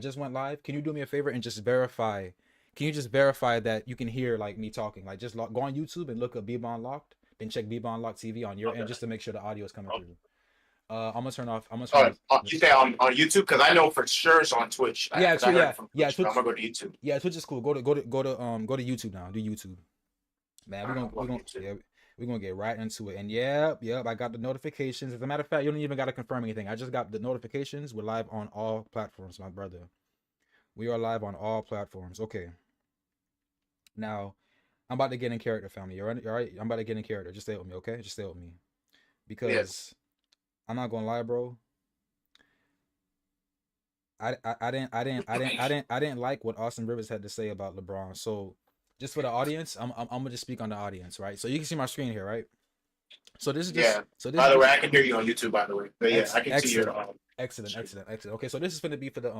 just went live. Can you do me a favor and just verify? Can you just verify that you can hear like me talking? Like just go on YouTube and look up Bebo Unlocked, then check Bebo Unlocked TV on your Okay. end just to make sure the audio is coming Okay. through. I'm gonna turn off. I'm gonna turn this. You say on YouTube? Because I know for sure it's on Twitch. Yeah, Because I heard yeah, it from yeah. Twitch, but I'm Twitch. gonna go to YouTube. Yeah, Twitch is cool. Go to YouTube now. Do YouTube, man. I'm going to YouTube. Yeah, we're gonna get right into it. And yep. I got the notifications. As a matter of fact, you don't even gotta confirm anything. I just got the notifications. We're live on all platforms, my brother. We are live on all platforms. Okay. Now, I'm about to get in character, family. You all right? I'm about to get in character. Just stay with me, okay? Just stay with me. Because I'm not gonna lie, bro. I didn't like what Austin Rivers had to say about LeBron. So just for the audience, I'm gonna just speak on the audience, right? So you can see my screen here, right? So this is just so this By is the way, I can hear you on YouTube. By the way, but yeah, I can see your. Excellent. Okay, so this is gonna be for the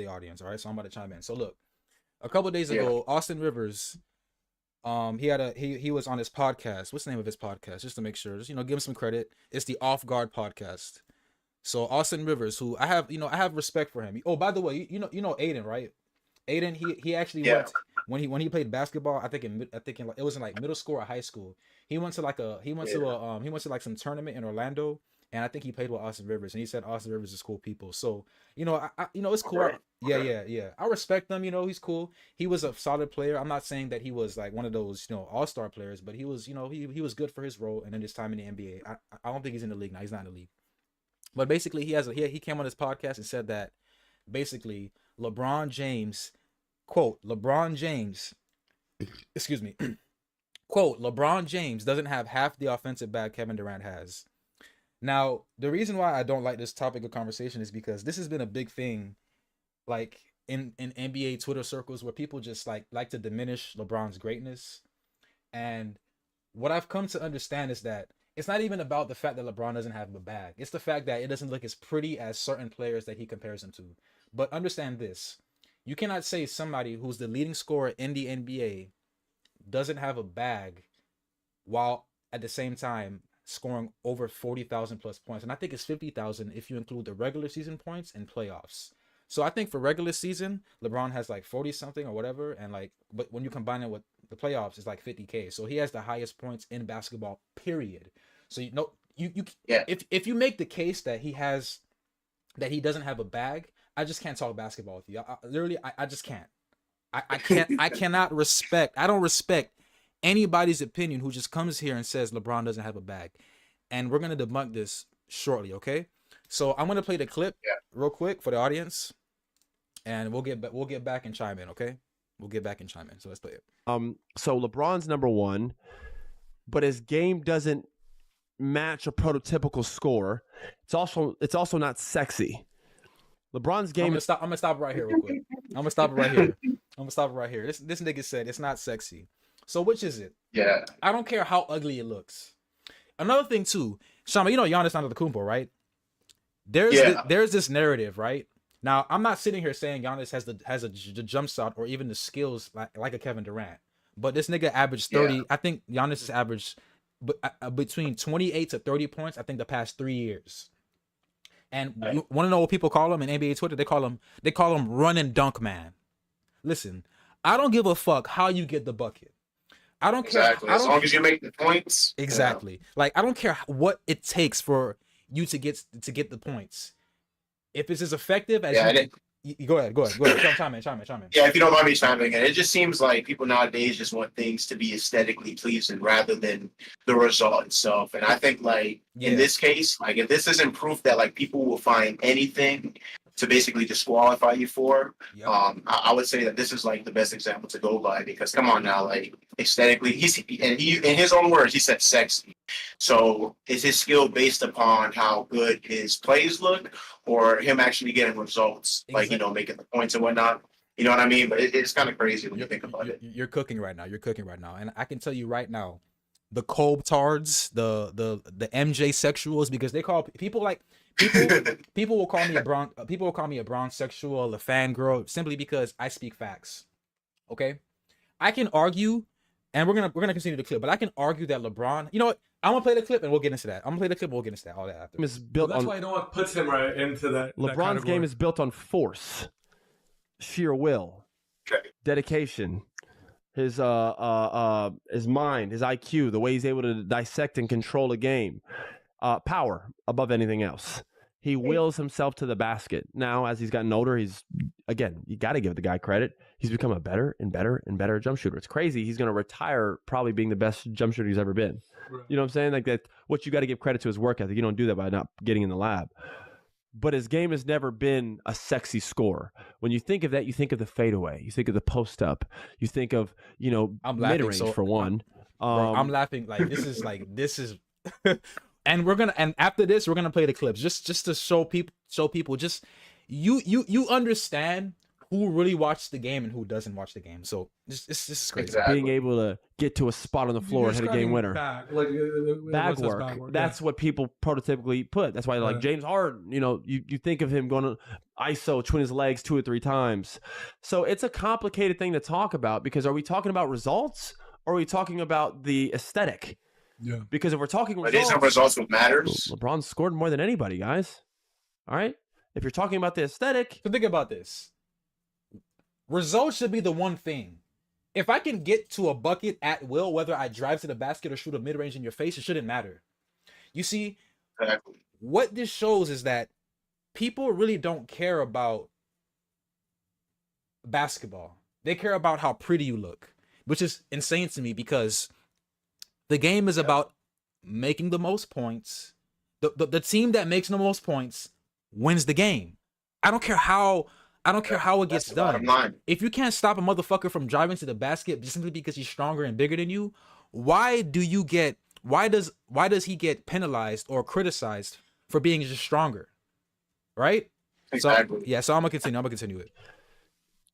audience, all right? So I'm about to chime in. So look, a couple days ago, Austin Rivers, he was on his podcast. What's the name of his podcast? Just to make sure, just give him some credit. It's the Off Guard podcast. So Austin Rivers, who I have respect for him. Oh, by the way, you know Aiden, right? Aiden, he actually went when he played basketball. I think it was in like middle school or high school. He went to like some tournament in Orlando, and I think he played with Austin Rivers. And he said Austin Rivers is cool people. So I it's cool. Right. Yeah. I respect him. He's cool. He was a solid player. I'm not saying that he was like one of those all-star players, but he was he was good for his role and in his time in the NBA. I don't think he's in the league now. He's not in the league. But basically, he came on his podcast and said that basically LeBron James, quote, excuse me, quote, LeBron James doesn't have half the offensive bag Kevin Durant has. Now, the reason why I don't like this topic of conversation is because this has been a big thing, like in NBA Twitter circles, where people just like to diminish LeBron's greatness. And what I've come to understand is that it's not even about the fact that LeBron doesn't have a bag. It's the fact that it doesn't look as pretty as certain players that he compares him to. But understand this. You cannot say somebody who's the leading scorer in the NBA doesn't have a bag while at the same time scoring over 40,000 plus points. And I think it's 50,000 if you include the regular season points and playoffs. So I think for regular season, LeBron has like 40 something or whatever. And but when you combine it with the playoffs, it's like 50K. So he has the highest points in basketball, period. So if you make the case that he doesn't have a bag, I just can't talk basketball with you. I just can't. I don't respect anybody's opinion who just comes here and says LeBron doesn't have a bag. And we're gonna debunk this shortly, okay? So I'm gonna play the clip real quick for the audience, and we'll get back and chime in, okay? We'll get back and chime in. So let's play it. So LeBron's number one, but his game doesn't match a prototypical score. It's also not sexy. LeBron's game. I'm gonna stop right here real quick. I'm gonna stop it right here. This nigga said it's not sexy. So which is it? Yeah. I don't care how ugly it looks. Another thing too, Shama, Giannis Antetokounmpo, right? There's this narrative, right? Now, I'm not sitting here saying Giannis has a jump shot or even the skills like a Kevin Durant. But this nigga averaged 30. Yeah. I think Giannis has averaged between 28 to 30 points, I think, the past 3 years. And you want to know what people call him in NBA Twitter? They call him run and dunk man. Listen, I don't give a fuck how you get the bucket. I don't care. As long as you make the points. Exactly. Like, I don't care what it takes for you to get the points. If it's as effective as go ahead. Chime in. Yeah, if you don't mind me chiming in, it just seems like people nowadays just want things to be aesthetically pleasing rather than the result itself. And I think in this case, if this isn't proof that people will find anything to basically disqualify you for, I would say that this is the best example to go by, because come on now, aesthetically, he in his own words, he said sexy. So is his skill based upon how good his plays look, or him actually getting results, exactly. Making the points and whatnot? You know what I mean? But it's kind of crazy when you think about it. You're cooking right now. And I can tell you right now, the Colbtards, the MJ sexuals, because they call people people will call me a Brown sexual, a fangirl, simply because I speak facts. Okay, I can argue, and we're gonna continue the clip, but I can argue that LeBron. You know what? I'm gonna play the clip and we'll get into that. All that after. Is built that's why no one puts him right into that. LeBron's game is built on force. sheer will, dedication, his mind, his IQ, the way he's able to dissect and control a game, power above anything else. He wills himself to the basket. Now, as he's gotten older, you got to give the guy credit. He's become a better and better and better jump shooter. It's crazy. He's going to retire probably being the best jump shooter he's ever been. Right. You know what I'm saying? Like that. What you got to give credit to his work ethic. You don't do that by not getting in the lab. But his game has never been a sexy score. When you think of that, you think of the fadeaway. You think of the post up. You think of mid range for one. Bro, I'm laughing this is. And after this we're gonna play the clips just to show people just you understand who really watched the game and who doesn't watch the game. So this is crazy. Exactly. Being able to get to a spot on the floor and hit a game winner. Bag work. That's what people prototypically put. That's why James Harden, you think of him going to ISO, twin his legs 2 or 3 times. So it's a complicated thing to talk about, because are we talking about results or are we talking about the aesthetic? Yeah. Because if we're talking results, it isn't results what matters. LeBron scored more than anybody, guys. All right? If you're talking about the aesthetic. So think about this. Results should be the one thing. If I can get to a bucket at will, whether I drive to the basket or shoot a mid-range in your face, it shouldn't matter. You see, what this shows is that people really don't care about basketball. They care about how pretty you look, which is insane to me, because the game is about making the most points. The team that makes the most points wins the game. I don't care how it gets done. If you can't stop a motherfucker from driving to the basket just simply because he's stronger and bigger than you, why does he get penalized or criticized for being just stronger? Right? Exactly. So I'm gonna continue it.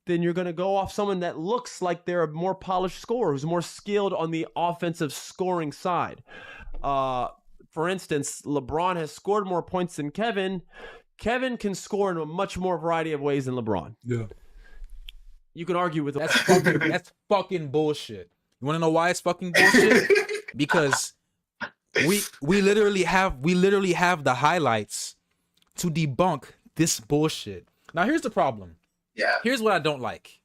Then you're going to go off someone that looks like they're a more polished scorer, who's more skilled on the offensive scoring side. For instance, LeBron has scored more points than Kevin. Kevin can score in a much more variety of ways than LeBron. Yeah. You can argue with that's fucking bullshit. You want to know why it's fucking bullshit? Because we literally have the highlights to debunk this bullshit. Now here's the problem. Yeah. Here's what I don't like.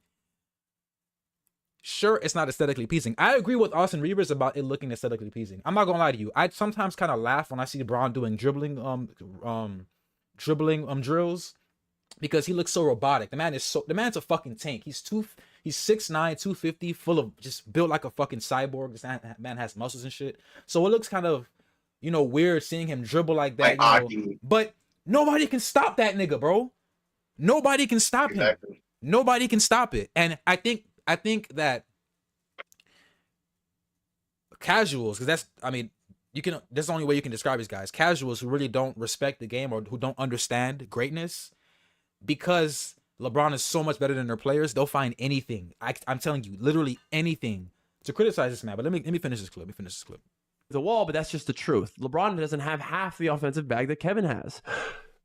Sure, it's not aesthetically pleasing. I agree with Austin Reavers about it looking aesthetically pleasing. I'm not gonna lie to you. I sometimes kind of laugh when I see LeBron doing dribbling drills, because he looks so robotic. The man's a fucking tank. He's 6'9", 250, full of just built like a fucking cyborg. This man has muscles and shit. So it looks kind of weird seeing him dribble like that. But nobody can stop that nigga, bro. Nobody can stop him. Nobody can stop it. And I think that casuals, because that's the only way you can describe these guys. Casuals who really don't respect the game or who don't understand greatness, because LeBron is so much better than their players, they'll find anything. I'm telling you, literally anything to criticize this man. But let me finish this clip. The wall, but that's just the truth. LeBron doesn't have half the offensive bag that Kevin has.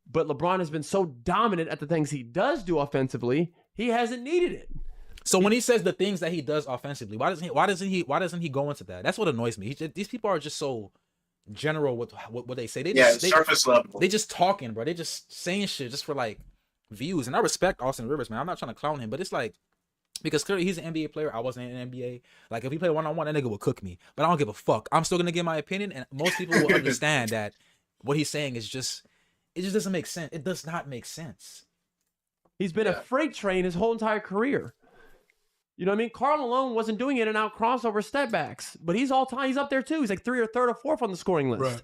But LeBron has been so dominant at the things he does do offensively, he hasn't needed it. So when he says the things that he does offensively, why doesn't he go into that? That's what annoys me. These people are just so general with what they say. Surface level. They just talking, bro. They just saying shit just for like views. And I respect Austin Rivers, man. I'm not trying to clown him, but it's like, because clearly he's an NBA player. I wasn't in an NBA. Like, if we play one-on-one, that nigga will cook me. But I don't give a fuck. I'm still gonna give my opinion, and most people will understand that what he's saying is just. It just doesn't make sense. It does not make sense. He's been a freight train his whole entire career. You know what I mean? Karl Malone wasn't doing in and out crossover step backs, but he's up there too. He's like 3rd or 3rd or 4th on the scoring list. Right.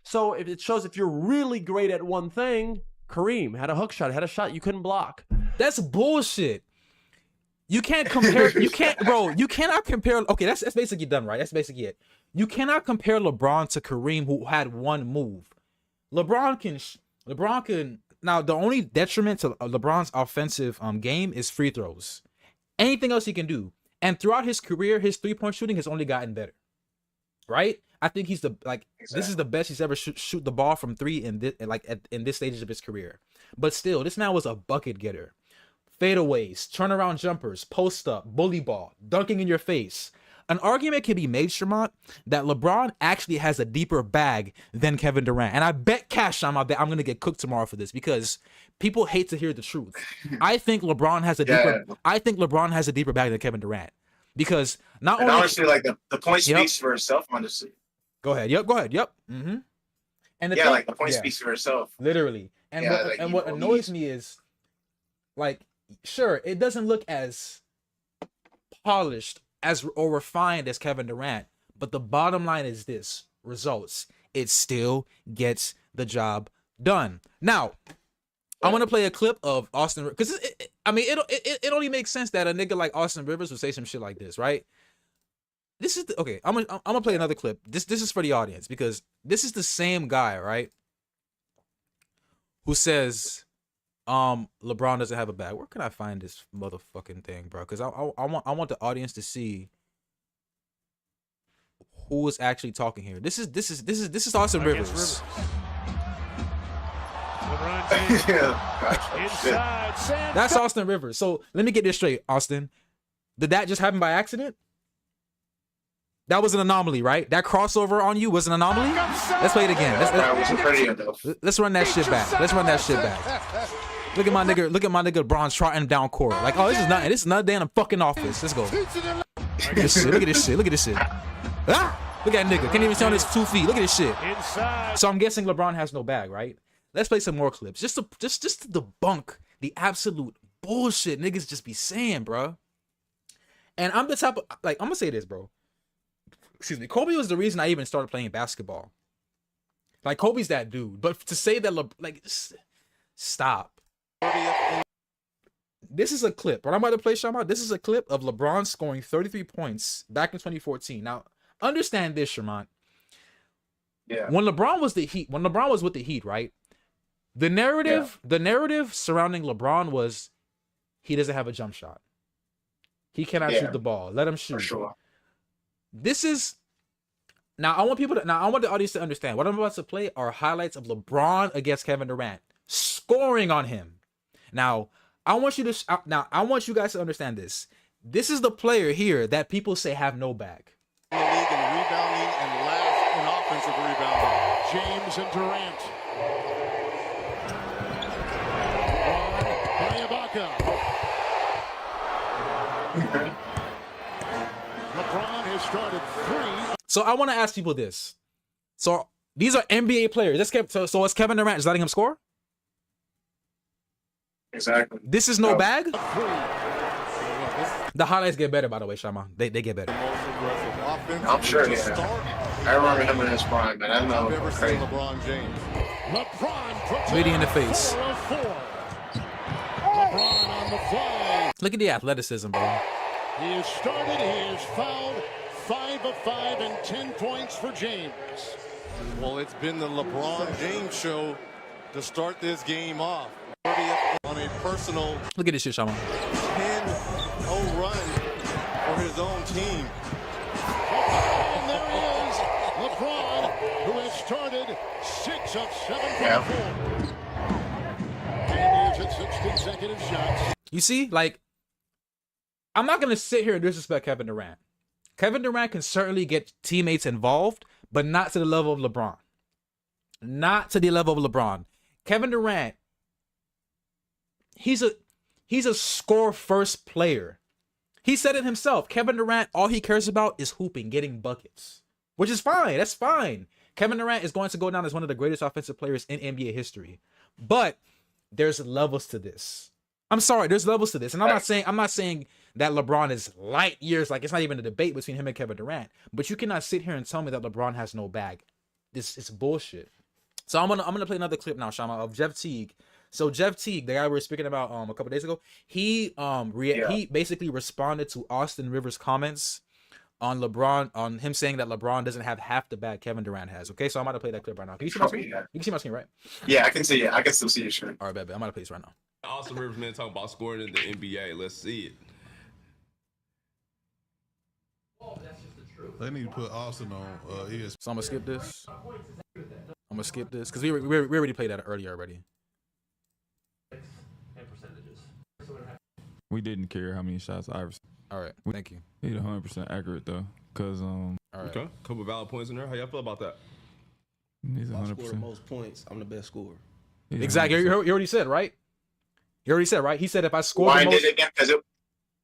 So if it shows if you're really great at one thing, Kareem had a hook shot, had a shot you couldn't block. That's bullshit. You can't compare. You cannot compare. Okay, that's basically done, right? That's basically it. You cannot compare LeBron to Kareem, who had one move. LeBron can. Now, the only detriment to LeBron's offensive game is free throws. Anything else he can do. And throughout his career, his 3-point shooting has only gotten better. Right? I think he's this is the best he's ever shoot the ball from 3 in this stage of his career. But still, this man was a bucket getter. Fadeaways, turnaround jumpers, post up, bully ball, dunking in your face. an argument can be made, Shermont, that LeBron actually has a deeper bag than Kevin Durant. And I bet cash on my bet I'm gonna get cooked tomorrow for this because people hate to hear the truth. I think LeBron has a deeper. I think LeBron has a deeper bag than Kevin Durant because not and only honestly, like the point speaks for itself. Honestly, go ahead. Yep. Go ahead. Yep. Mm-hmm. And yeah, like the point speaks for itself. Literally. And what annoys me is, like, sure, it doesn't look as polished or refined as Kevin Durant, but the bottom line is this: results. It still gets the job done. Now, I want to play a clip of Austin because it only makes sense that a nigga like Austin Rivers would say some shit like this, right? This is okay. I'm gonna play another clip. This is for the audience because this is the same guy, right? Who says, LeBron doesn't have a bag. Where can I find this motherfucking thing, bro? Because I want the audience to see who is actually talking here. This is Austin Rivers. That's Austin Rivers. So let me get this straight, Austin. Did that just happen by accident? That was an anomaly, right? That crossover on you was an anomaly? Let's play it again. Let's run that shit back. Let's run that shit back. Look at my nigga Bron's trotting down court. Like, oh, this is nothing. This is another day in a fucking office. Let's go. Look at this shit. Look at this shit. Look at this shit. Ah! Look at that nigga. Can't even stand on his 2 feet. Look at this shit. So I'm guessing LeBron has no bag, right? Let's play some more clips. Just to debunk the absolute bullshit niggas just be saying, bro. And I'm the type of, like, I'm gonna say this, bro. Excuse me. Kobe was the reason I even started playing basketball. Like, Kobe's that dude. But to say that, stop. This is a clip. What I'm about to play, Shama, this is a clip of LeBron scoring 33 points back in 2014. Now, understand this, Sherman. Yeah. When LeBron was with the Heat, right? The narrative surrounding LeBron was he doesn't have a jump shot. He cannot shoot the ball. Let him shoot. For sure. This is I want the audience to understand what I'm about to play are highlights of LeBron against Kevin Durant scoring on him. Now, I want you guys to understand this. This is the player here that people say have no bag. The league in rebounding and last in offensive rebounding. James and Durant. LeBron has started 3. So I want to ask people this. So these are NBA players. So is Kevin Durant just letting him score? Exactly. This is no bag? The highlights get better, by the way, Shama. They get better. I'm sure, yeah. I remember him in his prime, man. I don't know. I've ever seen LeBron James. LeBron puts Lady in the face. LeBron on the fly. Look at the athleticism, bro. He has started, he has fouled. 5 of 5 and 10 points for James. Well, it's been the LeBron James show to start this game off. On a personal look at this shit, Shama. 10-0 run for his own team. And there he is, LeBron, who has started 6 of 7 and he is at 6 consecutive shots. You see, like, I'm not gonna sit here and disrespect Kevin Durant. Kevin Durant can certainly get teammates involved, but not to the level of LeBron. Not to the level of LeBron. Kevin Durant, he's a score-first player. He said it himself. Kevin Durant, all he cares about is hooping, getting buckets, which is fine. That's fine. Kevin Durant is going to go down as one of the greatest offensive players in NBA history. But there's levels to this. I'm sorry, there's levels to this. And I'm not saying that LeBron is light years, like it's not even a debate between him and Kevin Durant. But you cannot sit here and tell me that LeBron has no bag. It's bullshit. So I'm gonna play another clip now, Shama, of Jeff Teague. So Jeff Teague, the guy we were speaking about a couple days ago, he basically responded to Austin Rivers' comments on LeBron, on him saying that LeBron doesn't have half the bag Kevin Durant has. Okay, so I'm gonna play that clip right now. Can you see my screen? You can see my screen, right? Yeah, I can see it. I can still see your screen. All right, baby. I'm gonna play this right now. Austin Rivers, man, talking about scoring in the NBA. Let's see it. They need to put Austin on ESPN. So I'm gonna skip this. I'm gonna skip this because we already played that earlier already. We didn't care how many shots Iverson. All right, thank you. He's 100% accurate though, cause All right. Okay, couple valid points in there. How y'all feel about that? he's If I score the 100%. most points, I'm the best scorer. He's Exactly. 100%. You already said, right? You already said, right? He said if I score the Wind most. it again, because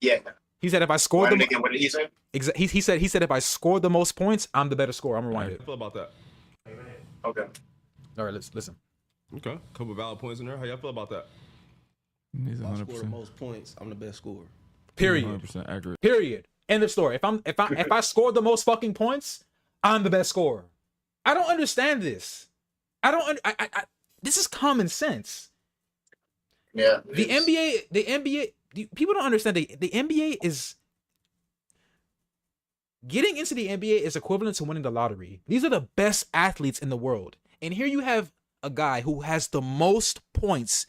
yeah. He said if I score Wind the it again. What did he say? he said if I score the most points, I'm the better scorer. I'm gonna How rewind y'all it. feel about that? Okay. All right, let's listen. Okay, couple valid points in there. How y'all feel about that? He's If I score the 100%. most points, I'm the best scorer. Period. 100% accurate. Period. End of story. If I score the most fucking points, I'm the best scorer. I don't understand this. This is common sense. Yeah. The NBA, people don't understand the NBA is getting into the NBA is equivalent to winning the lottery. These are the best athletes in the world. And here you have a guy who has the most points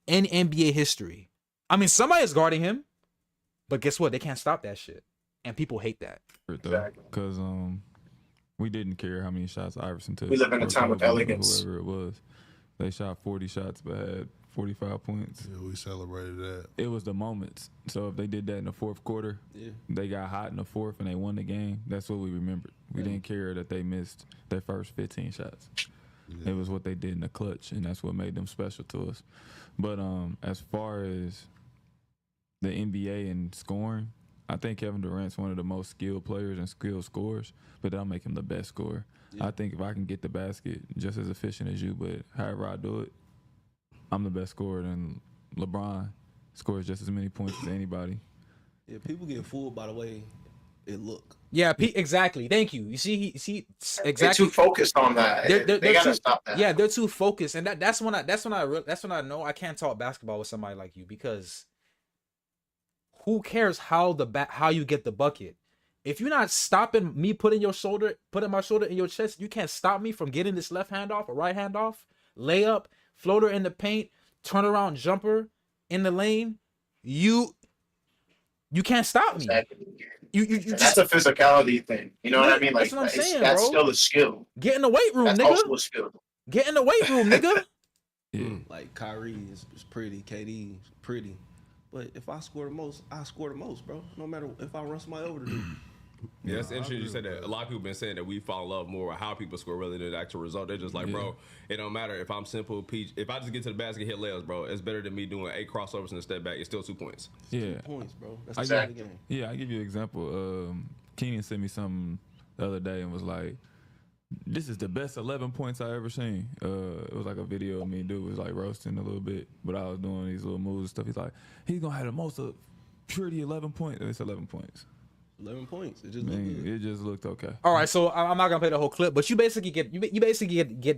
in NBA history. I mean, somebody is guarding him, but guess what? They can't stop that shit. And people hate that. Exactly. Because we didn't care how many shots Iverson took. We live in a or time of Kobe or elegance. Whoever it was, they shot 40 shots but had 45 points. Yeah, we celebrated that. It was the moments. So if they did that in the fourth quarter, they got hot in the fourth and they won the game. That's what we remembered. We didn't care that they missed their first 15 shots. It was what they did in the clutch, and that's what made them special to us. But as far as the NBA and scoring, I think Kevin Durant's one of the most skilled players and skilled scorers, but that'll make him the best scorer. I think if I can get the basket just as efficient as you, but however I do it, I'm the best scorer. And LeBron scores just as many points as anybody. Yeah, people get fooled by the way it look. Yeah, exactly. Thank you. You see, exactly. They're too focused on that. They gotta stop that. Yeah, they're too focused, and that's when I know I can't talk basketball with somebody like you, because who cares how you get the bucket? If you're not stopping me putting my shoulder in your chest, you can't stop me from getting this left hand off or right hand off, layup, floater in the paint, turnaround jumper in the lane. You can't stop me. Exactly. You That's a physicality thing. You know what I mean? Like that's what I'm saying, that's bro. still a skill. Get in the weight room, That's nigga. also a skill. Get in the weight room, nigga. Yeah. Like Kyrie is pretty, KD is pretty. But if I score the most, I score the most, bro. No matter if I run somebody over the dude. Yeah, that's interesting. You said that. A lot of people been saying that we fall in love more with how people score rather than the actual result. They're just like, bro, it don't matter if I'm simple, peach. If I just get to the basket, hit layups, bro, it's better than me doing 8 crossovers and a step back. It's still 2 points. Yeah. Points, bro. That's Exactly. the game. Yeah, I give you an example. Keenan sent me something the other day and was like, "This is the best 11 points I ever seen." It was like a video of me and dude was like roasting a little bit, but I was doing these little moves and stuff. He's like, he's gonna have the most of purity 11 points. It's 11 points. 11 points. It just looked good. It just looked okay. All right, so I'm not gonna play the whole clip, but you basically get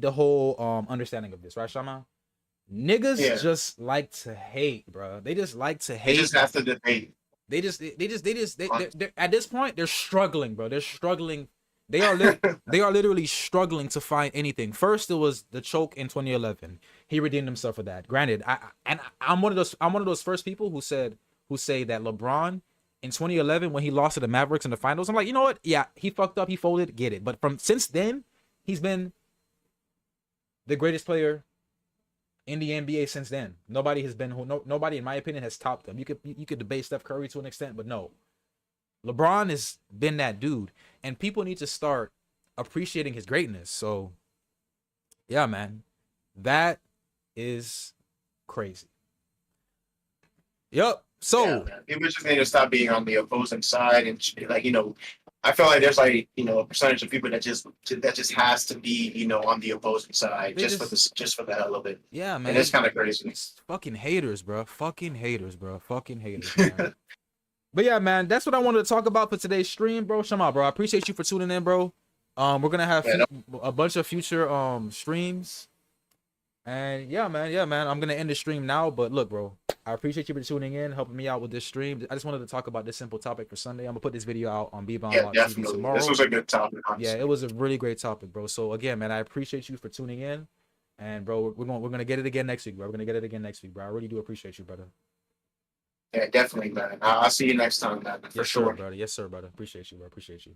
the whole understanding of this, right, Shama? Niggas just like to hate, bro. They just like to hate. They just have to debate. They're at this point they're struggling, bro. They're struggling. They are literally struggling to find anything. First, it was the choke in 2011. He redeemed himself for that. Granted, I'm one of those first people who say that LeBron in 2011 when he lost to the Mavericks in the finals, I'm like, you know what? Yeah, he fucked up. He folded. Get it. But since then, he's been the greatest player in the NBA since then. Nobody, in my opinion, has topped him. You could debate Steph Curry to an extent, but no. LeBron has been that dude, and people need to start appreciating his greatness. So, yeah, man, that is crazy. Yup. So people just need to stop being on the opposing side, and like, I feel like there's like, a percentage of people that just has to be, on the opposing side just for the hell of it. Yeah, man. And it's kind of crazy. It's fucking haters, bro. Fucking haters, man. But yeah, man, that's what I wanted to talk about for today's stream, bro. Shama, bro, I appreciate you for tuning in, bro. We're gonna have a bunch of future streams, and yeah, man, I'm gonna end the stream now. But look, bro, I appreciate you for tuning in, helping me out with this stream. I just wanted to talk about this simple topic for Sunday. I'm gonna put this video out on Bebon TV tomorrow. This was a good topic, honestly. Yeah, it was a really great topic, bro. So again, man, I appreciate you for tuning in, and bro, we're gonna get it again next week, bro. We're gonna get it again next week, bro. I really do appreciate you, brother. Yeah, definitely, man. I'll see you next time, man. For Yes, sure. sir, brother. Yes, sir, brother. Appreciate you, bro. Appreciate you.